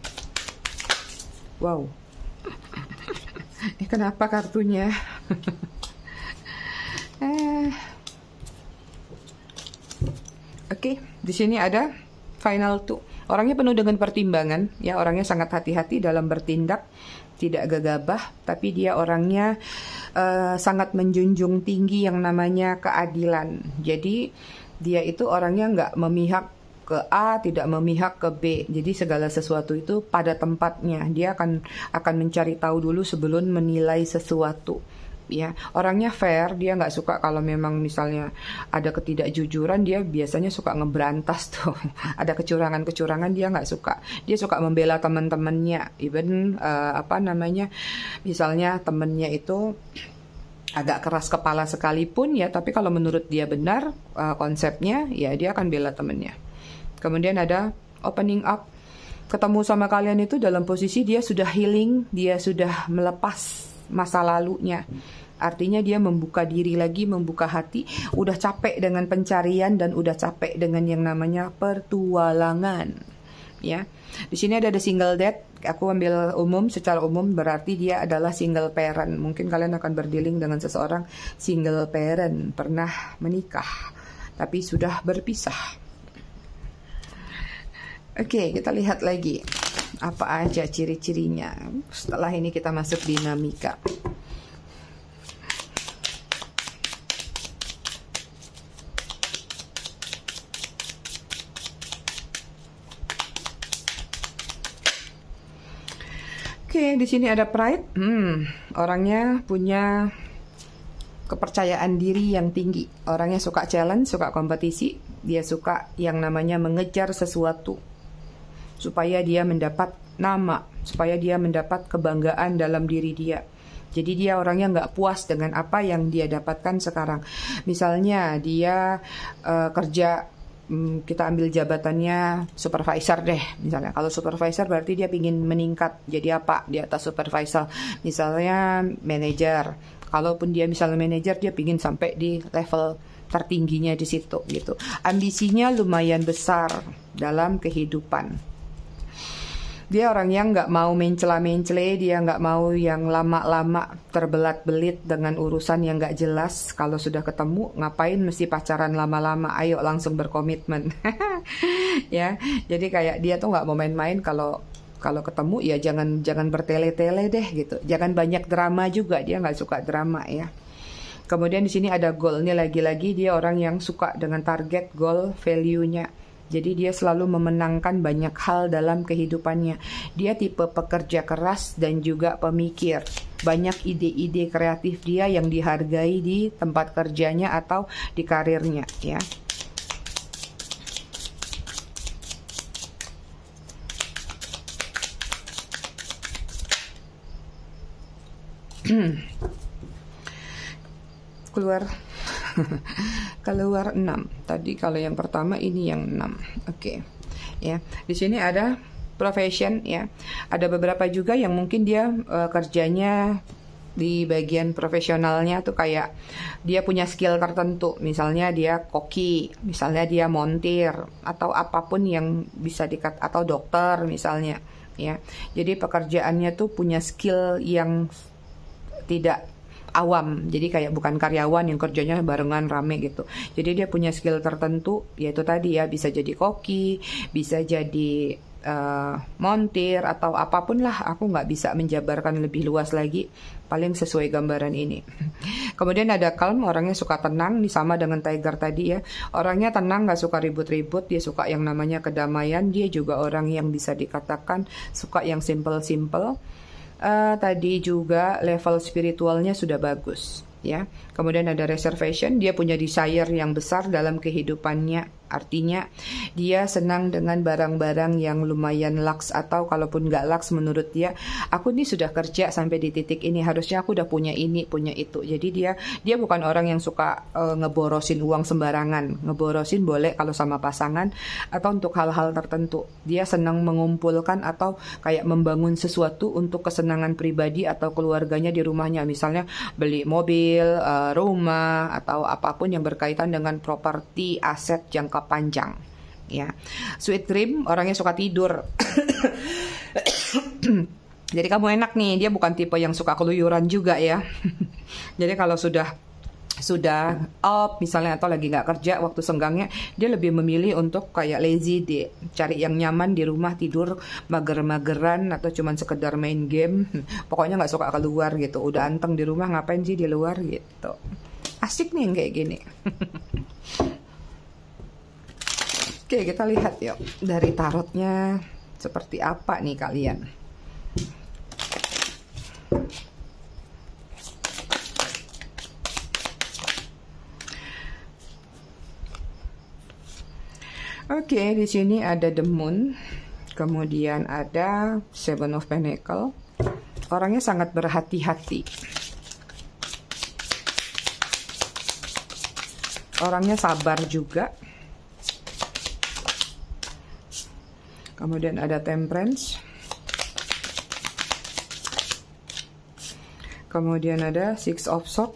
[SPEAKER 1] Wow, ini kenapa kartunya? Oke, di sini ada final two. Orangnya penuh dengan pertimbangan, ya, orangnya sangat hati-hati dalam bertindak, tidak gegabah, tapi dia orangnya sangat menjunjung tinggi yang namanya keadilan. Jadi dia itu orangnya nggak memihak ke A, tidak memihak ke B. Jadi segala sesuatu itu pada tempatnya. Dia akan mencari tahu dulu sebelum menilai sesuatu. Ya, orangnya fair, dia nggak suka kalau memang misalnya ada ketidakjujuran, dia biasanya suka ngeberantas tuh. Ada kecurangan-kecurangan dia nggak suka. Dia suka membela teman-temannya, even misalnya temennya itu agak keras kepala sekalipun ya, tapi kalau menurut dia benar konsepnya, ya dia akan bela temennya. Kemudian ada opening up. Ketemu sama kalian itu dalam posisi dia sudah healing, dia sudah melepas masa lalunya. Artinya dia membuka diri lagi, membuka hati, udah capek dengan pencarian dan udah capek dengan yang namanya pertualangan. Ya. Di sini ada the single dad. Aku ambil umum, secara umum berarti dia adalah single parent. Mungkin kalian akan berdealing dengan seseorang single parent, pernah menikah tapi sudah berpisah. Oke, kita lihat lagi apa aja ciri-cirinya. Setelah ini kita masuk dinamika. Oke, di sini ada pride. Orangnya punya kepercayaan diri yang tinggi. Orangnya suka challenge, suka kompetisi. Dia suka yang namanya mengejar sesuatu. supaya dia mendapat nama, supaya dia mendapat kebanggaan dalam diri dia. Jadi dia orangnya nggak puas dengan apa yang dia dapatkan sekarang. Misalnya dia kerja, kita ambil jabatannya supervisor deh. Misalnya kalau supervisor berarti dia ingin meningkat jadi apa di atas supervisor. Misalnya manajer. Kalaupun dia misalnya manajer, dia ingin sampai di level tertingginya di situ gitu. Ambisinya lumayan besar dalam kehidupan. Dia orang yang nggak mau mencela-mencele, dia nggak mau yang lama-lama terbelat-belit dengan urusan yang nggak jelas. Kalau sudah ketemu, ngapain mesti pacaran lama-lama? Ayo langsung berkomitmen. Ya, jadi kayak dia tuh nggak mau main-main. Kalau ketemu ya jangan bertele-tele deh gitu. Jangan banyak drama juga, dia nggak suka drama ya. Kemudian di sini ada goal. Ini lagi-lagi dia orang yang suka dengan target, goal, value-nya. Jadi dia selalu memenangkan banyak hal dalam kehidupannya. Dia tipe pekerja keras dan juga pemikir. Banyak ide-ide kreatif dia yang dihargai di tempat kerjanya atau di karirnya ya. Keluar 6. Tadi kalau yang pertama, ini yang 6. Oke. Ya. Di sini ada profession ya. Ada beberapa juga yang mungkin dia kerjanya di bagian profesionalnya tuh kayak dia punya skill tertentu. Misalnya dia koki, misalnya dia montir atau apapun yang bisa atau dokter misalnya ya. Jadi pekerjaannya tuh punya skill yang tidak awam, jadi kayak bukan karyawan yang kerjanya barengan rame gitu. Jadi dia punya skill tertentu, yaitu tadi ya, bisa jadi koki, bisa jadi montir atau apapun lah. Aku nggak bisa menjabarkan lebih luas lagi, paling sesuai gambaran ini. Kemudian ada calm, orangnya suka tenang, ini sama dengan tiger tadi ya. Orangnya tenang, nggak suka ribut-ribut, dia suka yang namanya kedamaian. Dia juga orang yang bisa dikatakan suka yang simple-simple. Tadi juga level spiritualnya sudah bagus ya. Kemudian ada reservation, dia punya desire yang besar dalam kehidupannya. Artinya dia senang dengan barang-barang yang lumayan laks, atau kalaupun nggak laks menurut dia, aku nih sudah kerja sampai di titik ini, harusnya aku udah punya ini, punya itu. Jadi dia bukan orang yang suka ngeborosin uang sembarangan. Ngeborosin boleh kalau sama pasangan atau untuk hal-hal tertentu. Dia senang mengumpulkan atau kayak membangun sesuatu untuk kesenangan pribadi atau keluarganya di rumahnya. Misalnya beli mobil, rumah, atau apapun yang berkaitan dengan properti, aset jangka panjang ya. Sweet dream, orangnya suka tidur. Jadi kamu enak nih, dia bukan tipe yang suka keluyuran juga ya. Jadi kalau sudah up misalnya atau lagi nggak kerja, waktu senggangnya dia lebih memilih untuk kayak lazy day, cari yang nyaman di rumah, tidur mager-mageran atau cuman sekedar main game. Pokoknya nggak suka keluar gitu. Udah anteng di rumah, ngapain sih di luar gitu. Asik nih yang kayak gini. Oke, kita lihat yuk dari tarotnya seperti apa nih kalian. Oke, di sini ada the moon, kemudian ada seven of pentacle. Orangnya sangat berhati-hati. Orangnya sabar juga. Kemudian ada temperance. Kemudian ada six of swords.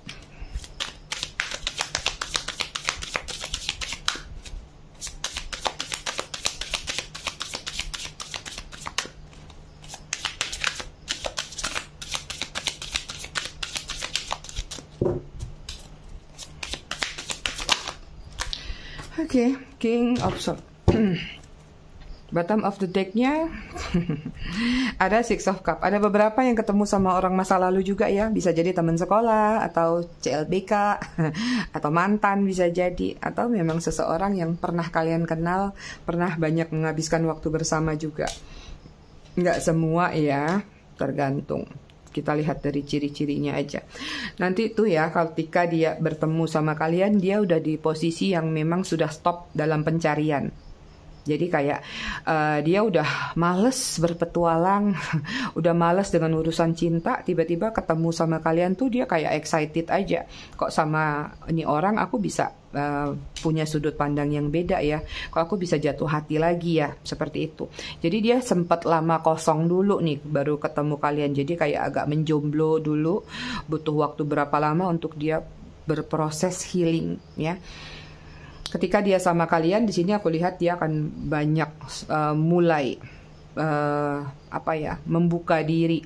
[SPEAKER 1] Oke, king of swords. Bottom of the decknya ada six of cup. Ada beberapa yang ketemu sama orang masa lalu juga ya. Bisa jadi teman sekolah atau CLBK atau mantan bisa jadi. Atau memang seseorang yang pernah kalian kenal, pernah banyak menghabiskan waktu bersama juga. Nggak semua ya, tergantung. Kita lihat dari ciri-cirinya aja. Nanti tuh ya, ketika dia bertemu sama kalian, dia udah di posisi yang memang sudah stop dalam pencarian. Jadi kayak dia udah males berpetualang, udah males dengan urusan cinta, tiba-tiba ketemu sama kalian tuh dia kayak excited aja. Kok sama ini orang aku bisa punya sudut pandang yang beda ya. Kok aku bisa jatuh hati lagi ya, seperti itu. Jadi dia sempat lama kosong dulu nih baru ketemu kalian. Jadi kayak agak menjomblo dulu, butuh waktu berapa lama untuk dia berproses healing ya. Ketika dia sama kalian, di sini aku lihat dia akan banyak mulai membuka diri.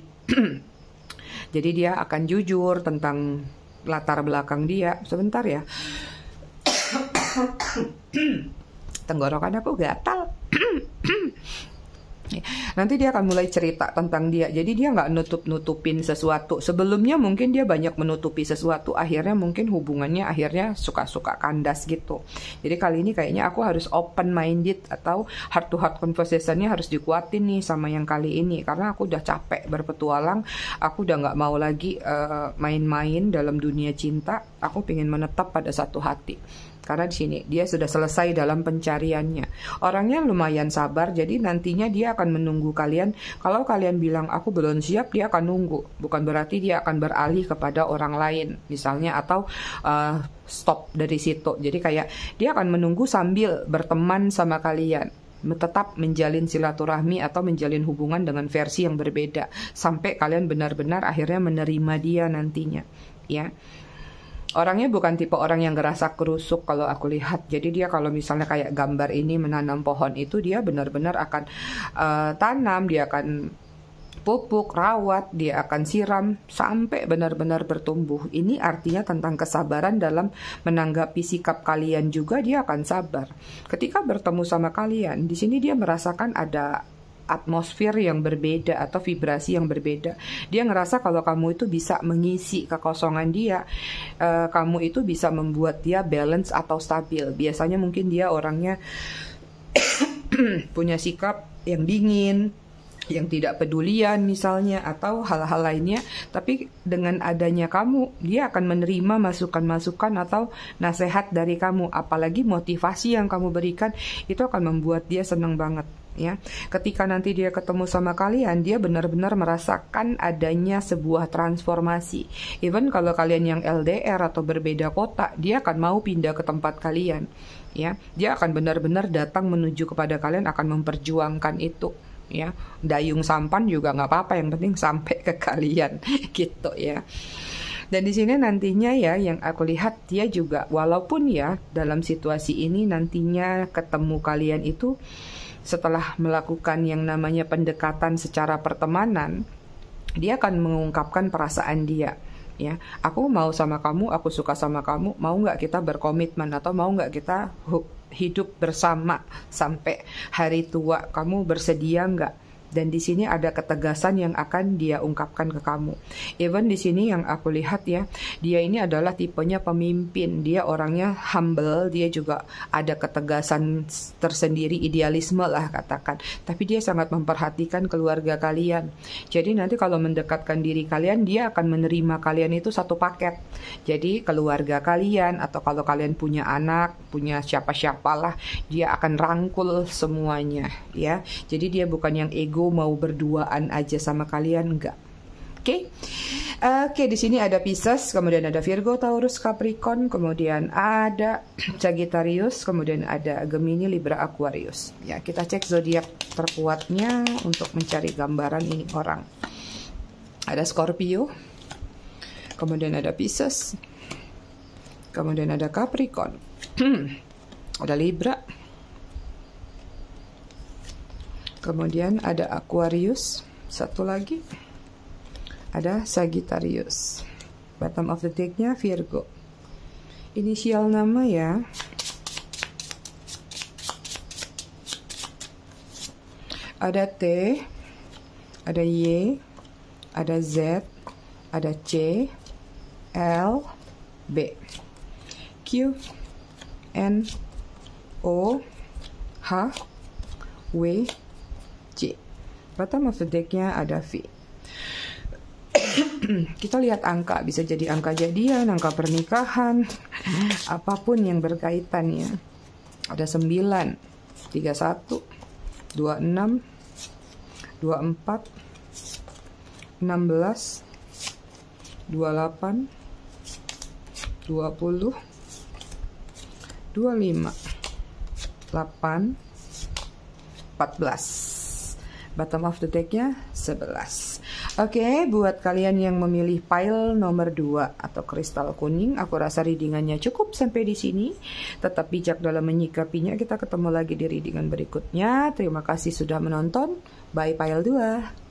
[SPEAKER 1] Jadi dia akan jujur tentang latar belakang dia. Sebentar ya. Tenggorokan aku gatal. Nanti dia akan mulai cerita tentang dia. Jadi dia nggak nutup-nutupin sesuatu. Sebelumnya mungkin dia banyak menutupi sesuatu. Akhirnya mungkin hubungannya akhirnya suka-suka kandas gitu. Jadi kali ini kayaknya aku harus open-minded atau heart-to-heart conversation-nya harus dikuatin nih sama yang kali ini. Karena aku udah capek berpetualang. Aku udah nggak mau lagi main-main dalam dunia cinta. Aku pengen menetap pada satu hati. Karena di sini dia sudah selesai dalam pencariannya. Orangnya lumayan sabar, jadi nantinya dia akan menunggu kalian. Kalau kalian bilang aku belum siap, dia akan nunggu. Bukan berarti dia akan beralih kepada orang lain, misalnya, atau stop dari situ. Jadi kayak dia akan menunggu sambil berteman sama kalian, tetap menjalin silaturahmi atau menjalin hubungan dengan versi yang berbeda sampai kalian benar-benar akhirnya menerima dia nantinya, ya. Orangnya bukan tipe orang yang ngerasa kerusuk kalau aku lihat. Jadi dia kalau misalnya kayak gambar ini menanam pohon itu, dia benar-benar akan tanam, dia akan pupuk, rawat, dia akan siram sampai benar-benar bertumbuh. Ini artinya tentang kesabaran dalam menanggapi sikap kalian juga. Dia akan sabar. Ketika bertemu sama kalian, di sini dia merasakan ada atmosfer yang berbeda atau vibrasi yang berbeda. Dia ngerasa kalau kamu itu bisa mengisi kekosongan dia, kamu itu bisa membuat dia balance atau stabil. Biasanya mungkin dia orangnya punya sikap yang dingin, yang tidak pedulian misalnya, atau hal-hal lainnya. Tapi dengan adanya kamu, dia akan menerima masukan-masukan atau nasihat dari kamu. Apalagi motivasi yang kamu berikan itu akan membuat dia senang banget. Ya, ketika nanti dia ketemu sama kalian, dia benar-benar merasakan adanya sebuah transformasi. Even kalau kalian yang LDR atau berbeda kota, dia akan mau pindah ke tempat kalian. Ya, dia akan benar-benar datang menuju kepada kalian, akan memperjuangkan itu. Ya, dayung sampan juga nggak apa-apa, yang penting sampai ke kalian, gitu ya. Dan di sini nantinya ya, yang aku lihat dia juga, walaupun ya dalam situasi ini nantinya ketemu kalian itu setelah melakukan yang namanya pendekatan secara pertemanan, dia akan mengungkapkan perasaan dia. Ya, aku mau sama kamu, aku suka sama kamu, mau nggak kita berkomitmen atau mau nggak kita hidup bersama sampai hari tua? Kamu bersedia nggak? Dan di sini ada ketegasan yang akan dia ungkapkan ke kamu. Even di sini yang aku lihat ya, dia ini adalah tipenya pemimpin. Dia orangnya humble, dia juga ada ketegasan tersendiri, idealisme lah katakan. Tapi dia sangat memperhatikan keluarga kalian. Jadi nanti kalau mendekatkan diri kalian, dia akan menerima kalian itu satu paket. Jadi keluarga kalian, atau kalau kalian punya anak, punya siapa-siapalah, dia akan rangkul semuanya ya. Jadi dia bukan yang ego mau berduaan aja sama kalian, enggak. Oke. Oke, di sini ada Pisces, kemudian ada Virgo, Taurus, Capricorn, kemudian ada Sagittarius, kemudian ada Gemini, Libra, Aquarius. Ya, kita cek zodiak terkuatnya untuk mencari gambaran ini orang. Ada Scorpio, kemudian ada Pisces, kemudian ada Capricorn, ada Libra, kemudian ada Aquarius, satu lagi ada Sagittarius. Bottom of the deck-nya Virgo. Inisial nama ya. Ada T, ada Y, ada Z, ada C, L, B, Q, N, O, H, W, C. Bottom of the deck-nya ada V. Kita lihat angka, bisa jadi angka jadian, angka pernikahan, apapun yang berkaitan ya. Ada 9, 31, 26, 24, 16, 28, 20, 25, 8, 14. Bottom of the deck-nya 11. Oke, buat kalian yang memilih pile nomor 2 atau kristal kuning, aku rasa readingannya cukup sampai di sini. Tetap bijak dalam menyikapinya. Kita ketemu lagi di readingan berikutnya. Terima kasih sudah menonton. Bye pile 2.